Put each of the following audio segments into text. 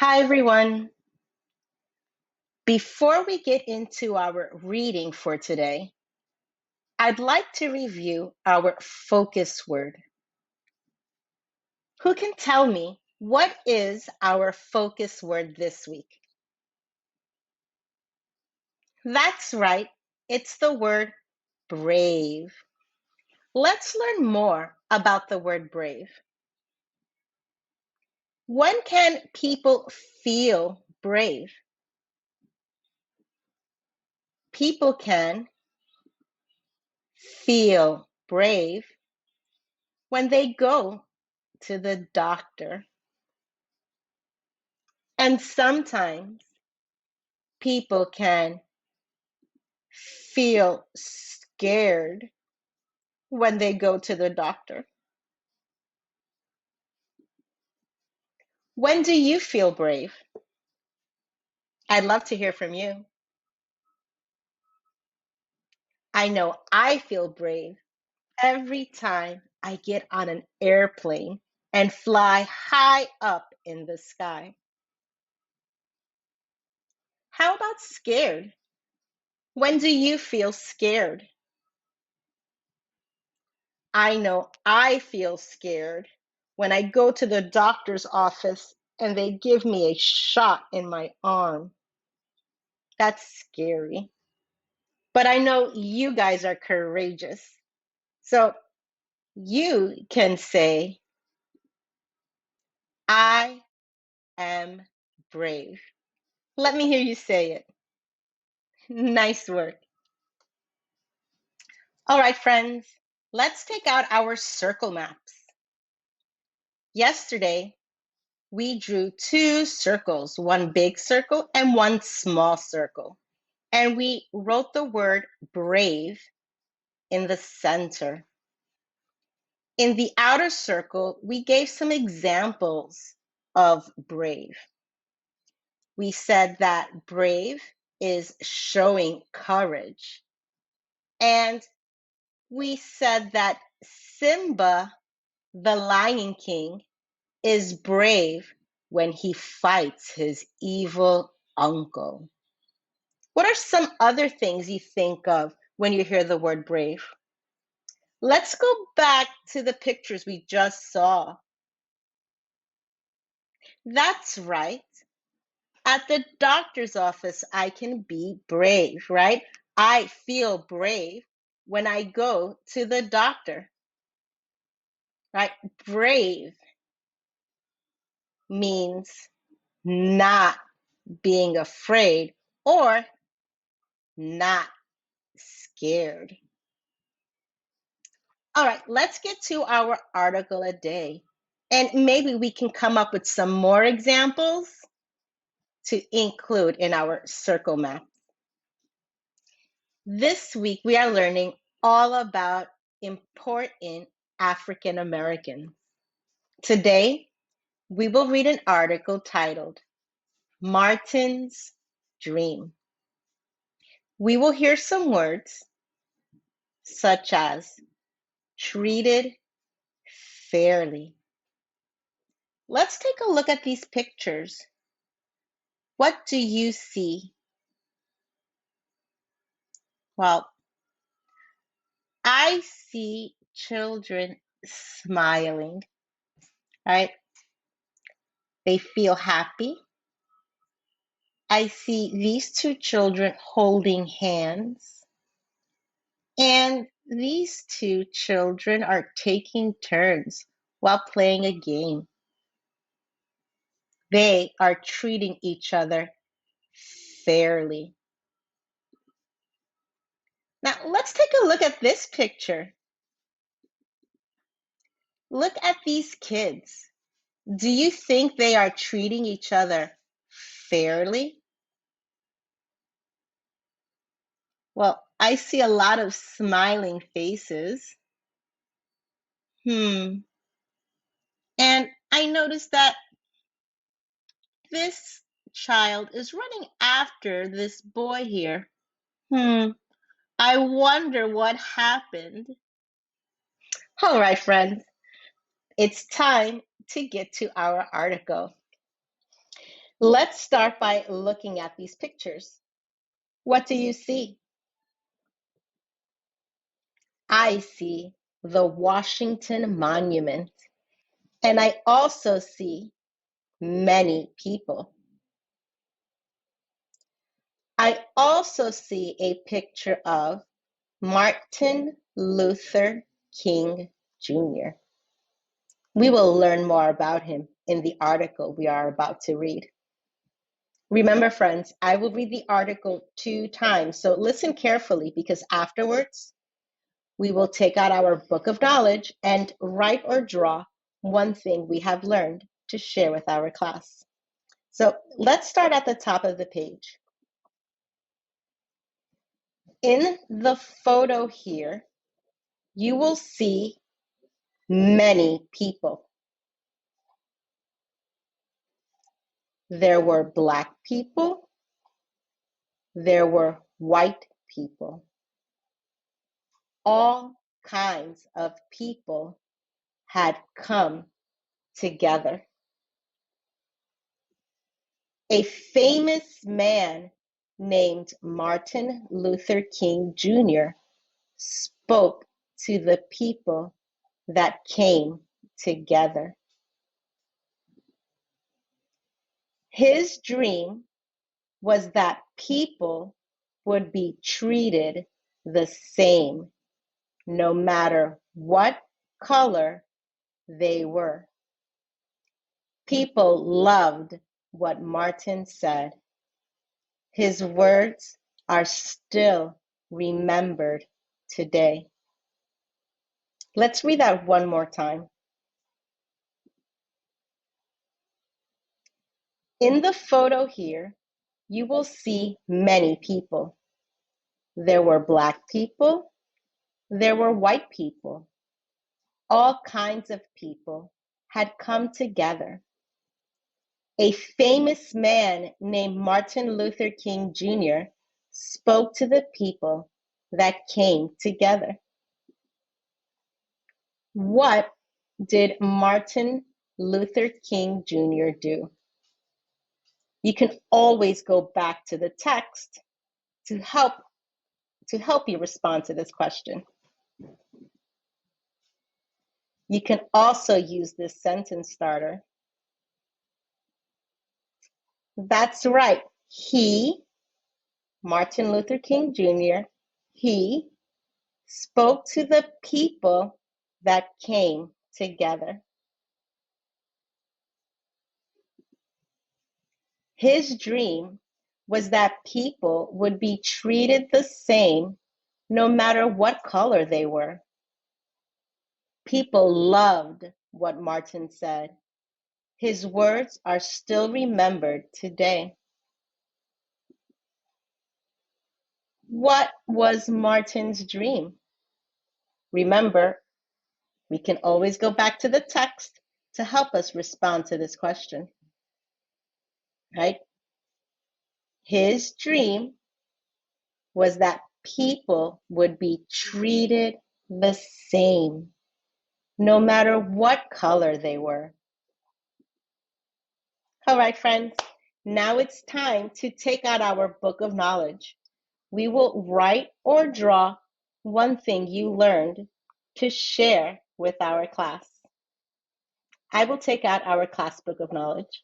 Hi, everyone. Before we get into our reading for today, I'd like to review our focus word. Who can tell me what is our focus word this week? That's right, it's the word brave. Let's learn more about the word brave. When can people feel brave? People can feel brave when they go to the doctor. And sometimes people can feel scared when they go to the doctor. When do you feel brave? I'd love to hear from you. I know I feel brave every time I get on an airplane and fly high up in the sky. How about scared? When do you feel scared? I know I feel scared when I go to the doctor's office and they give me a shot in my arm. That's scary. But I know you guys are courageous. So you can say, I am brave. Let me hear you say it. Nice work. All right, friends, let's take out our circle maps. Yesterday, we drew two circles, one big circle and one small circle. And we wrote the word brave in the center. In the outer circle, we gave some examples of brave. We said that brave is showing courage. And we said that Simba, the Lion King, is brave when he fights his evil uncle. What are some other things you think of when you hear the word brave? Let's go back to the pictures we just saw. That's right. At the doctor's office, I can be brave, right? I feel brave when I go to the doctor, right? Brave means not being afraid or not scared. All right, let's get to our article a day. And maybe we can come up with some more examples to include in our circle map. This week, we are learning all about important African Americans. Today, we will read an article titled Martin's Dream. We will hear some words such as treated fairly. Let's take a look at these pictures. What do you see? Well, I see children smiling, right? They feel happy. I see these two children holding hands, and these two children are taking turns while playing a game. They are treating each other fairly. Now, let's take a look at this picture. Look at these kids. Do you think they are treating each other fairly? Well, I see a lot of smiling faces. And I noticed that this child is running after this boy here. I wonder what happened. All right, friends, it's time to get to our article. Let's start by looking at these pictures. What do you see? I see the Washington Monument, and I also see many people. I also see a picture of Martin Luther King Jr. We will learn more about him in the article we are about to read. Remember, friends, I will read the article 2 times, so listen carefully because afterwards we will take out our book of knowledge and write or draw one thing we have learned to share with our class. So let's start at the top of the page. In the photo here, you will see many people. There were Black people, there were white people. All kinds of people had come together. A famous man named Martin Luther King Jr. spoke to the people that came together. His dream was that people would be treated the same, no matter what color they were. People loved what Martin said. His words are still remembered today. Let's read that one more time. In the photo here, you will see many people. There were Black people, there were white people. All kinds of people had come together. A famous man named Martin Luther King Jr. spoke to the people that came together. What did Martin Luther King Jr. do? You can always go back to the text to help you respond to this question. You can also use this sentence starter. That's right. He, Martin Luther King Jr., he spoke to the people that came together. His dream was that people would be treated the same no matter what color they were. People loved what Martin said. His words are still remembered today. What was Martin's dream? Remember, we can always go back to the text to help us respond to this question, right? His dream was that people would be treated the same, no matter what color they were. All right, friends, now it's time to take out our book of knowledge. We will write or draw one thing you learned to share with our class. I will take out our class book of knowledge.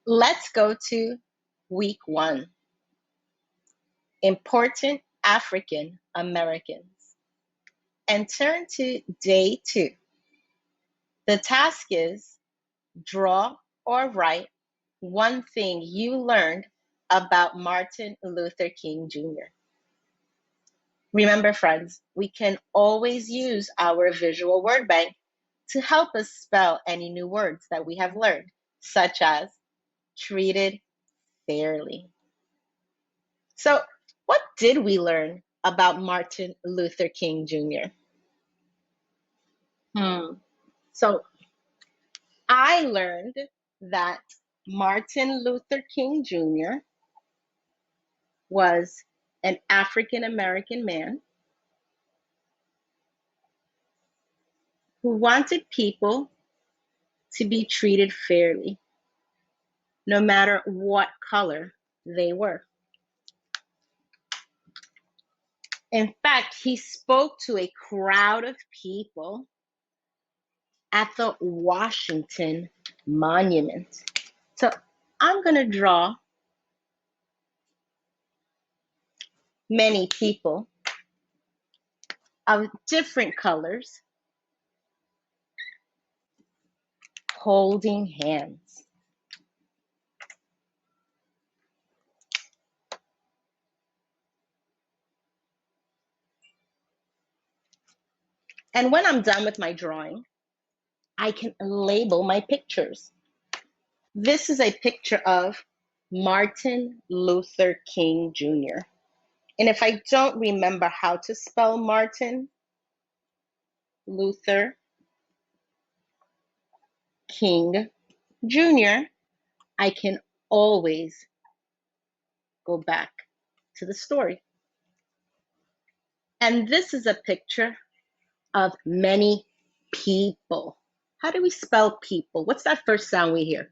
Let's go to week 1. Important African Americans. And turn to day 2. The task is draw or write one thing you learned about Martin Luther King Jr. Remember, friends, we can always use our visual word bank to help us spell any new words that we have learned, such as treated fairly. So, what did we learn about Martin Luther King Jr.? So, I learned that Martin Luther King Jr. was an African American man who wanted people to be treated fairly. no matter what color they were. In fact, he spoke to a crowd of people at the Washington Monument. So I'm going to draw many people of different colors holding hands. And when I'm done with my drawing, I can label my pictures. This is a picture of Martin Luther King Jr. And if I don't remember how to spell Martin Luther King Jr., I can always go back to the story. And this is a picture of many people. How do we spell people? What's that first sound we hear?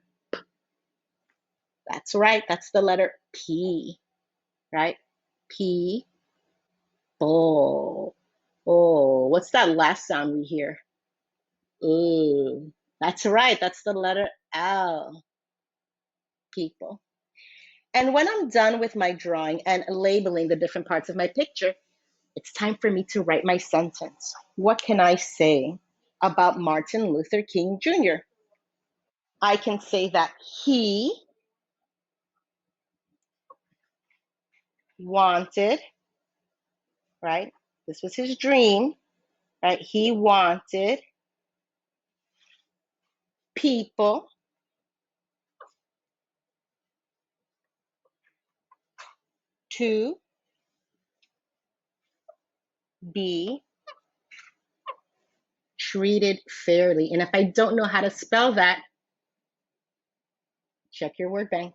That's right, that's the letter P, right? P, oh, oh. What's that last sound we hear? Ooh, that's right, that's the letter L, people. And when I'm done with my drawing and labeling the different parts of my picture, it's time for me to write my sentence. What can I say about Martin Luther King Jr.? I can say that he wanted, right? This was his dream, right? He wanted people to be treated fairly. And if I don't know how to spell that, check your word bank.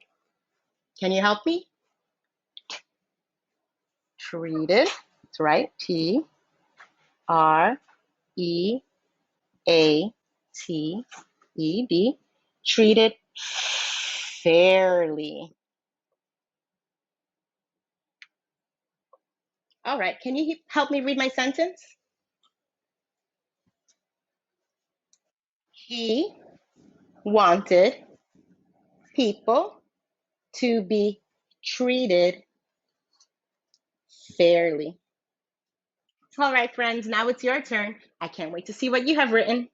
Can you help me? Treated, that's right, Treated, treated fairly. All right, can you help me read my sentence? He wanted people to be treated fairly. All right, friends, now it's your turn. I can't wait to see what you have written.